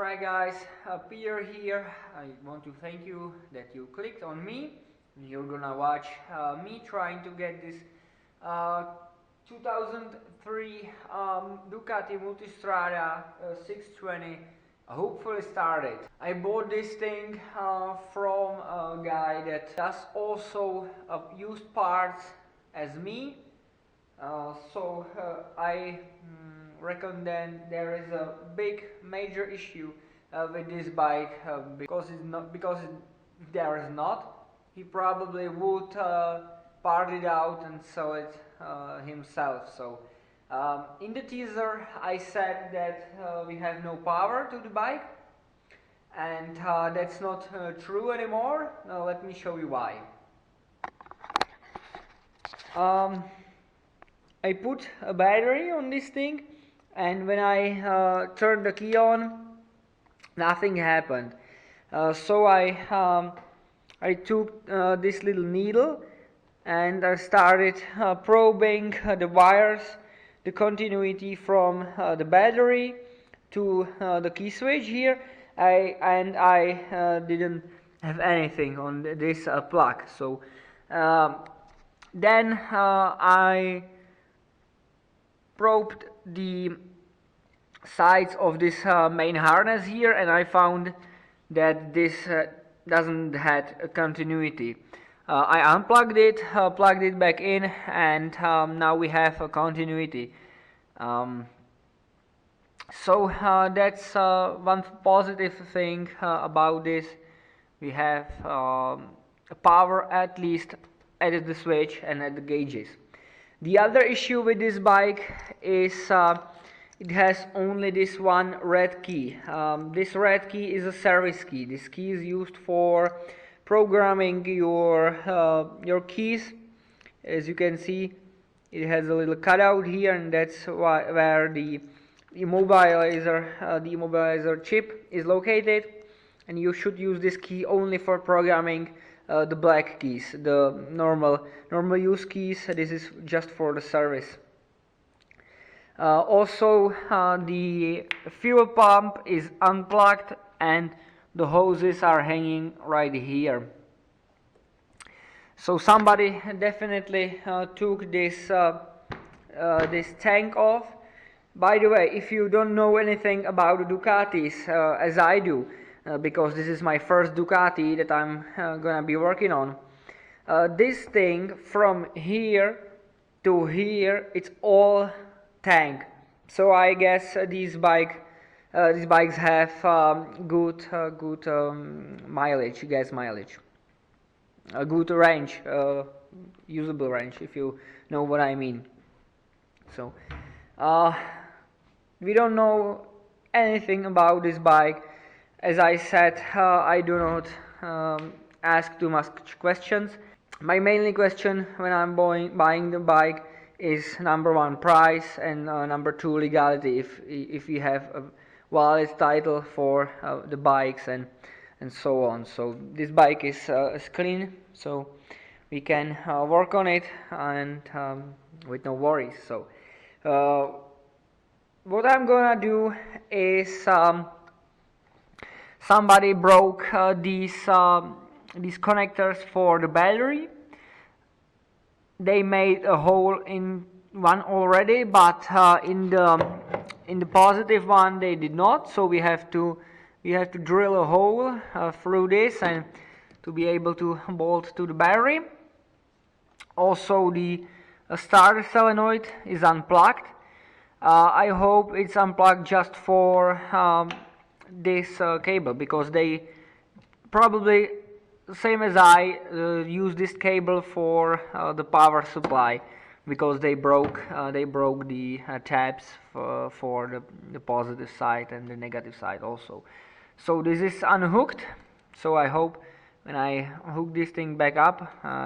Alright guys, Peter here. I want to thank you that you clicked on me. You're gonna watch me trying to get this 2003 Ducati Multistrada 620 hopefully started. I bought this thing from a guy that does also used parts as me. I reckon then there is a big major issue with this bike because if there is not, he probably would part it out and sell it himself. So in the teaser I said that we have no power to the bike, and that's not true anymore. Let me show you why. I put a battery on this thing, and when I turned the key on, nothing happened. So I took this little needle and I started probing the wires, the continuity from the battery to the key switch here, and I didn't have anything on this plug. So then I probed the sides of this main harness here, and I found that this doesn't have a continuity. I unplugged it, plugged it back in, and now we have a continuity. That's one positive thing about this. We have power at least at the switch and at the gauges. The other issue with this bike is it has only this one red key. This red key is a service key. This key is used for programming your keys. As you can see, it has a little cutout here, and that's where the immobilizer chip is located. And you should use this key only for programming the black keys, the normal use keys. This is just for the service. Also, the fuel pump is unplugged and the hoses are hanging right here. So somebody definitely took this tank off. By the way, if you don't know anything about the Ducatis, as I do, because this is my first Ducati that I'm gonna be working on, this thing from here to here, it's all tank. So I guess these bikes have good mileage, gas mileage, a good range, usable range, if you know what I mean. So we don't know anything about this bike. As I said, I do not ask too much questions. My mainly question when I'm buying the bike is number one, price, and number two, legality, if you have a valid title for the bikes and so on. So this bike is clean, so we can work on it and with no worries. So what I'm gonna do is somebody broke these connectors for the battery. They made a hole in one already, but in the positive one they did not. So we have to drill a hole through this and to be able to bolt to the battery. Also, the starter solenoid is unplugged. I hope it's unplugged just for this cable, because they probably, same as I, use this cable for the power supply, because they broke the tabs for the positive side and the negative side also. So this is unhooked. So I hope when I hook this thing back up,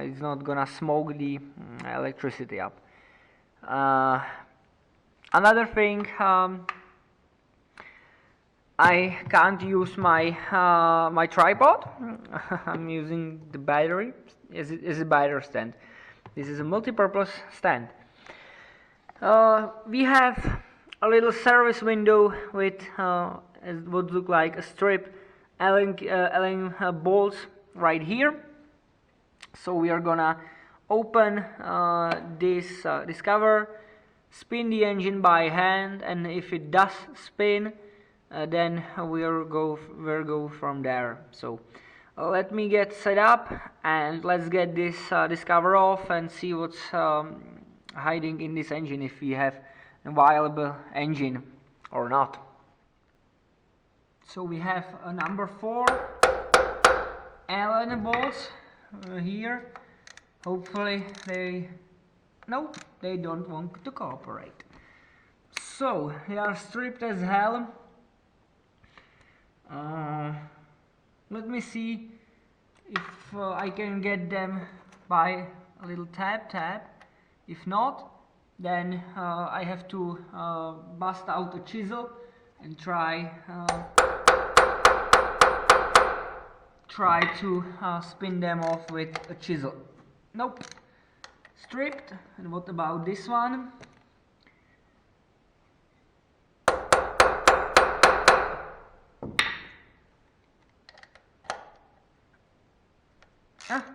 it's not gonna smoke the electricity up. Another thing, I can't use my my tripod. I'm using the battery as a battery stand. This is a multi-purpose stand. We have a little service window with as would look like a strip Allen bolts right here. So we are gonna open this cover, spin the engine by hand, and if it does spin, then we'll go from there. So let me get set up and let's get this cover off and see what's hiding in this engine, if we have a viable engine or not. So we have a number 4 Allen bolts here. Hopefully they don't want to cooperate. So they are stripped as hell. Let me see if I can get them by a little tap. If not, then I have to bust out a chisel and try to spin them off with a chisel. Nope, stripped. And what about this one?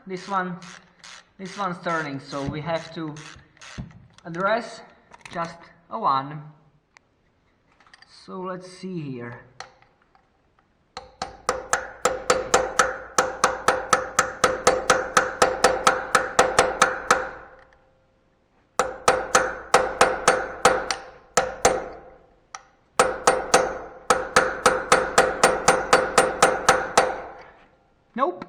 This one's turning, so we have to address just a one. So let's see here. Nope.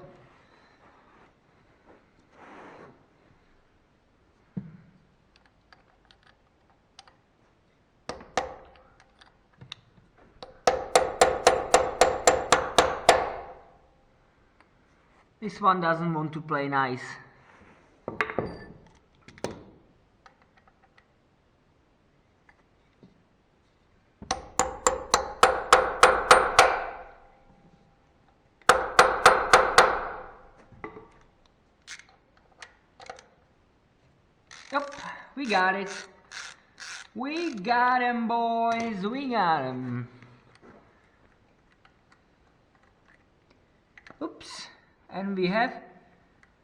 This one doesn't want to play nice. Yep, we got it. We got him, boys. We got him. Oops. And we have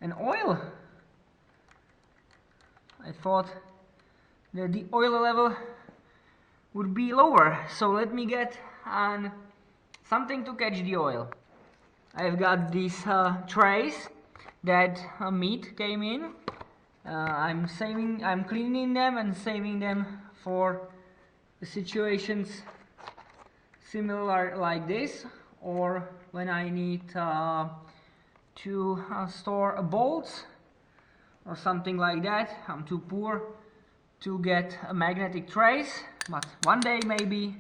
an oil. I thought that the oil level would be lower. So let me get something to catch the oil. I've got these trays that meat came in. I'm cleaning them and saving them for the situations similar like this, or when I need to store a bolt or something like that. I'm too poor to get a magnetic trace, but one day maybe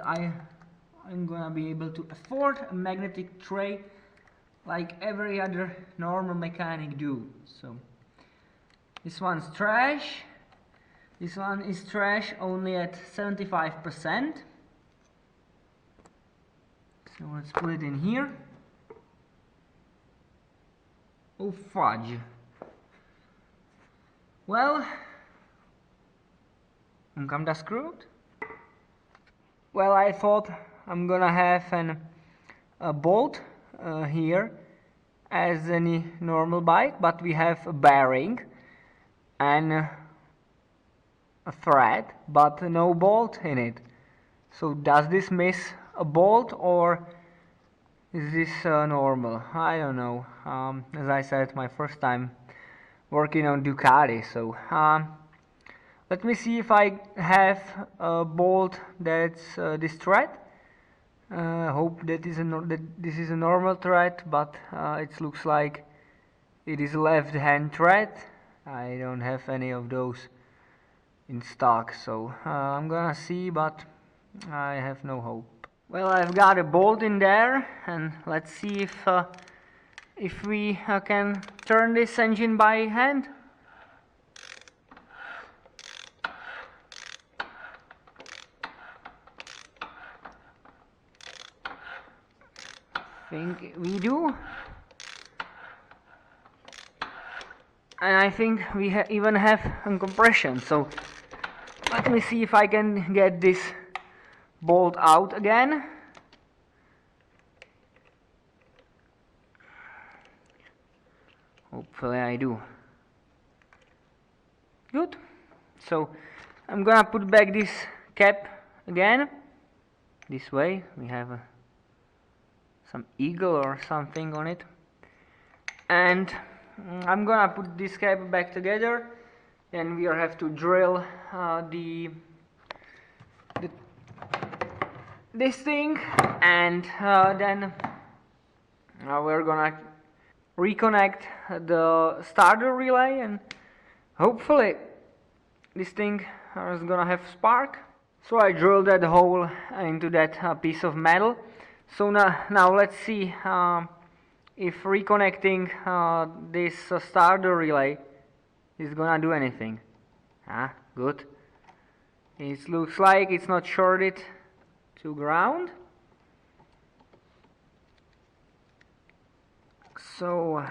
I'm gonna be able to afford a magnetic tray like every other normal mechanic do. So this one's trash. This one is trash only at 75%. So let's put it in here. Oh fudge. Well, come the screwed. Well, I thought I'm gonna have a bolt here as any normal bike, but we have a bearing and a thread, but no bolt in it. So does this miss a bolt, or is this normal? I don't know. As I said, my first time working on Ducati, so let me see if I have a bolt that's this thread. Hope that this is a normal thread, but it looks like it is a left-hand thread. I don't have any of those in stock, so I'm gonna see, but I have no hope. Well, I've got a bolt in there, and let's see if we can turn this engine by hand. Think we do, and I think we even have a compression. So let me see if I can get this bolt out again. Hopefully I do. Good. So I'm gonna put back this cap again. This way we have some eagle or something on it. And I'm gonna put this cap back together. Then we have to drill this thing, and then we're gonna reconnect the starter relay, and hopefully this thing is gonna have spark. So I drilled that hole into that piece of metal. So now let's see if reconnecting this starter relay is gonna do anything. Good. It looks like it's not shorted to ground. So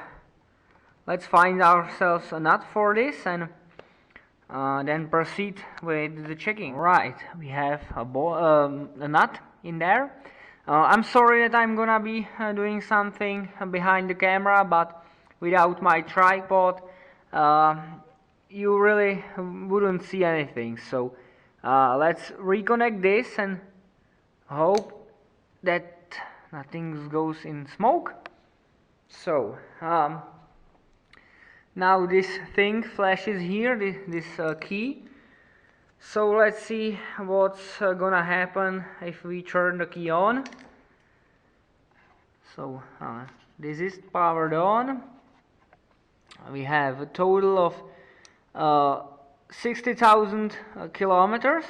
let's find ourselves a nut for this, and then proceed with the checking. Right, we have a nut in there. I'm sorry that I'm gonna be doing something behind the camera, but without my tripod you really wouldn't see anything. So let's reconnect this and hope that nothing goes in smoke. So now this thing flashes here, this key. So let's see what's gonna happen if we turn the key on. So this is powered on. We have a total of 60,000 kilometers.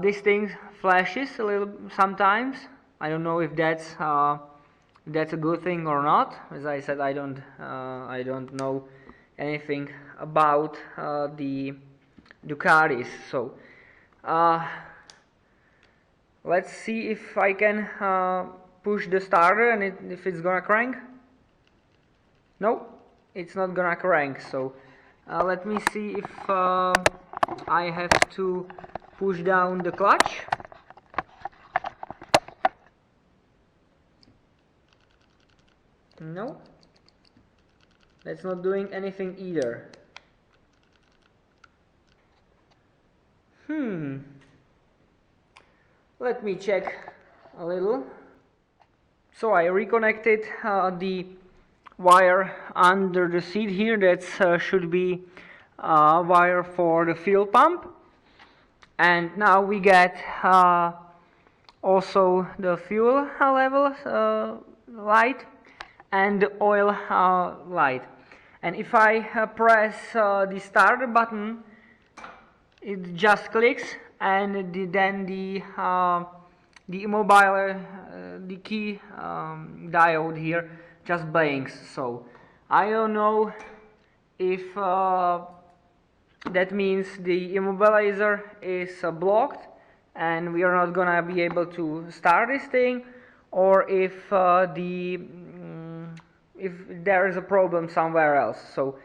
This thing flashes a little sometimes. I don't know if that's a good thing or not. As I said, I don't know anything about the Ducatis. So let's see if I can push the starter and if it's gonna crank. No, it's not gonna crank. So let me see if I have to push down the clutch. No, that's not doing anything either. Let me check a little. So I reconnected the wire under the seat here. That should be wire for the fuel pump. And now we get also the fuel level light and the oil light. And if I press the starter button, it just clicks, and then the immobilizer, the key diode here just blinks. So I don't know if that means the immobilizer is blocked and we are not gonna be able to start this thing, or if there is a problem somewhere else. So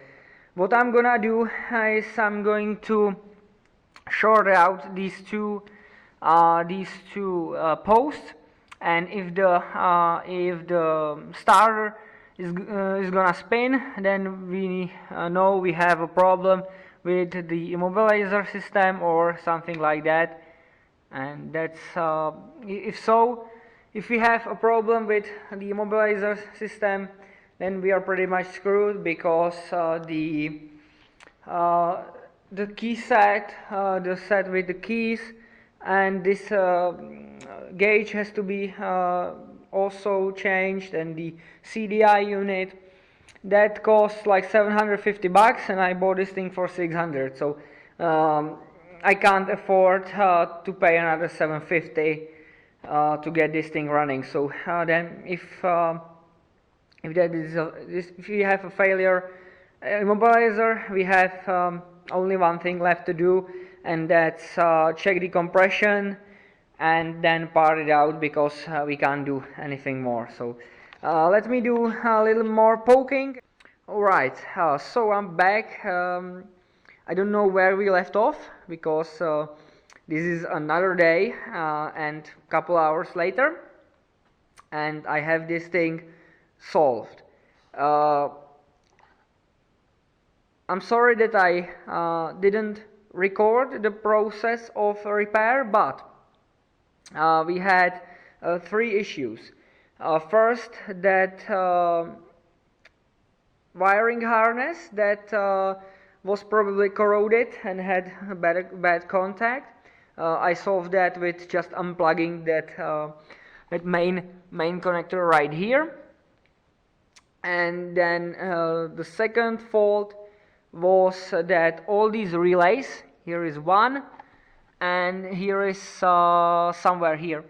what I'm gonna do is I'm going to short out these two posts, and if the starter is gonna spin, then we know we have a problem with the immobilizer system or something like that. And that's if we have a problem with the immobilizer system, then we are pretty much screwed, because the key set, the set with the keys, and this gauge has to be also changed, and the CDI unit, that costs like 750 bucks, and I bought this thing for 600. So I can't afford to pay another 750 to get this thing running. So then if we have a failure immobilizer, we have only one thing left to do, and that's check the compression and then part it out, because we can't do anything more. So let me do a little more poking. Alright, so I'm back. I don't know where we left off, because this is another day and a couple hours later, and I have this thing solved. I'm sorry that I didn't record the process of repair, but we had 3 issues. First, that wiring harness that was probably corroded and had bad contact. I solved that with just unplugging that main connector right here. And then the second fault was that all these relays, here is one, and here is somewhere here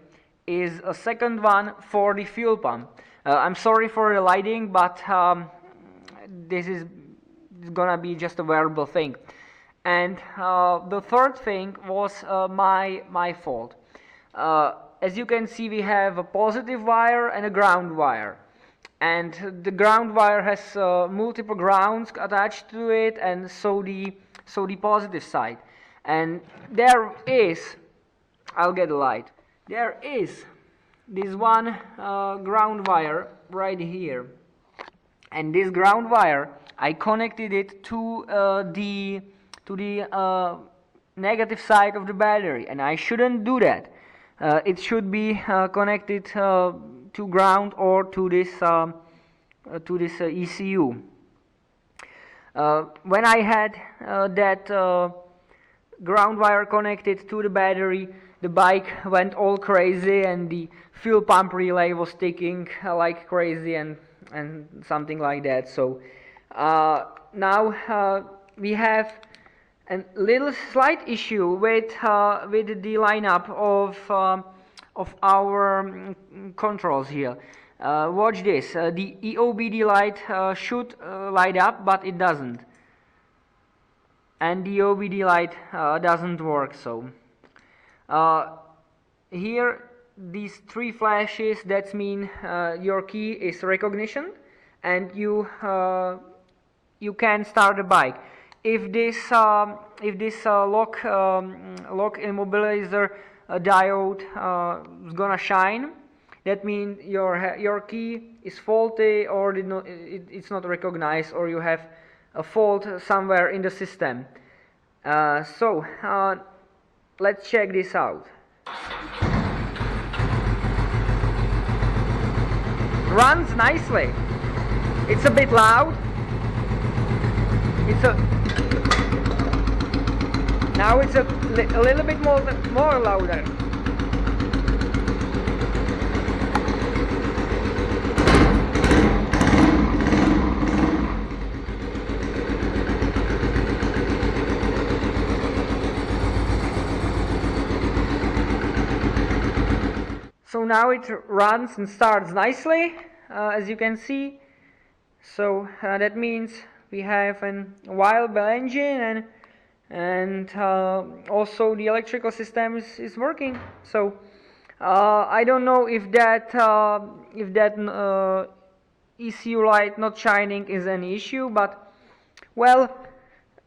is a second one for the fuel pump. I'm sorry for the lighting, but this is gonna be just a wearable thing. And the third thing was my fault. As you can see, we have a positive wire and a ground wire. And the ground wire has multiple grounds attached to it, and so the positive side. And there is, I'll get a light. There is this one ground wire right here, and this ground wire, I connected it to the negative side of the battery, and I shouldn't do that. It should be connected to ground or to this ECU. When I had that ground wire connected to the battery, the bike went all crazy, and the fuel pump relay was ticking like crazy and something like that. So now we have a little slight issue with the lineup of our controls here. Watch this. The EOBD light should light up, but it doesn't. And the EOBD light doesn't work. So here, these 3 flashes, that mean your key is recognition, and you can start the bike. If this lock immobilizer diode is gonna shine, that means your key is faulty, or it's not recognized, or you have a fault somewhere in the system. So let's check this out. Runs nicely. It's a bit loud. Now it's a little bit more louder. So now it runs and starts nicely, as you can see. So that means we have a viable engine, and also the electrical system is working. So I don't know if that ECU light not shining is an issue, but well,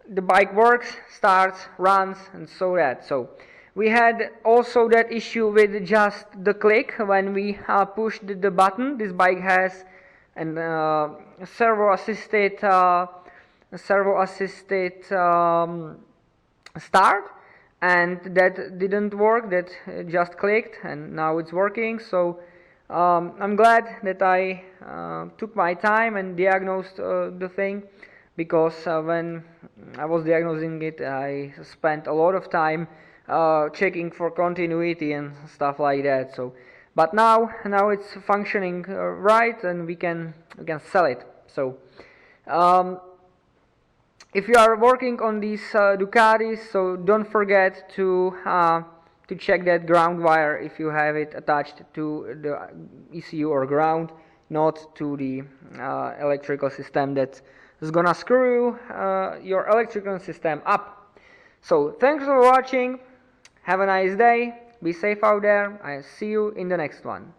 the bike works, starts, runs, and so we had also that issue with just the click when we pushed the button. This bike has a servo-assisted start, and that didn't work. That just clicked, and now it's working. So I'm glad that I took my time and diagnosed the thing, because when I was diagnosing it, I spent a lot of time checking for continuity and stuff like that. So, but now it's functioning right, and we can sell it. So if you are working on these Ducatis, so don't forget to check that ground wire if you have it attached to the ECU or ground, not to the electrical system that is gonna screw your electrical system up. So thanks for watching. Have a nice day. Be safe out there. I'll see you in the next one.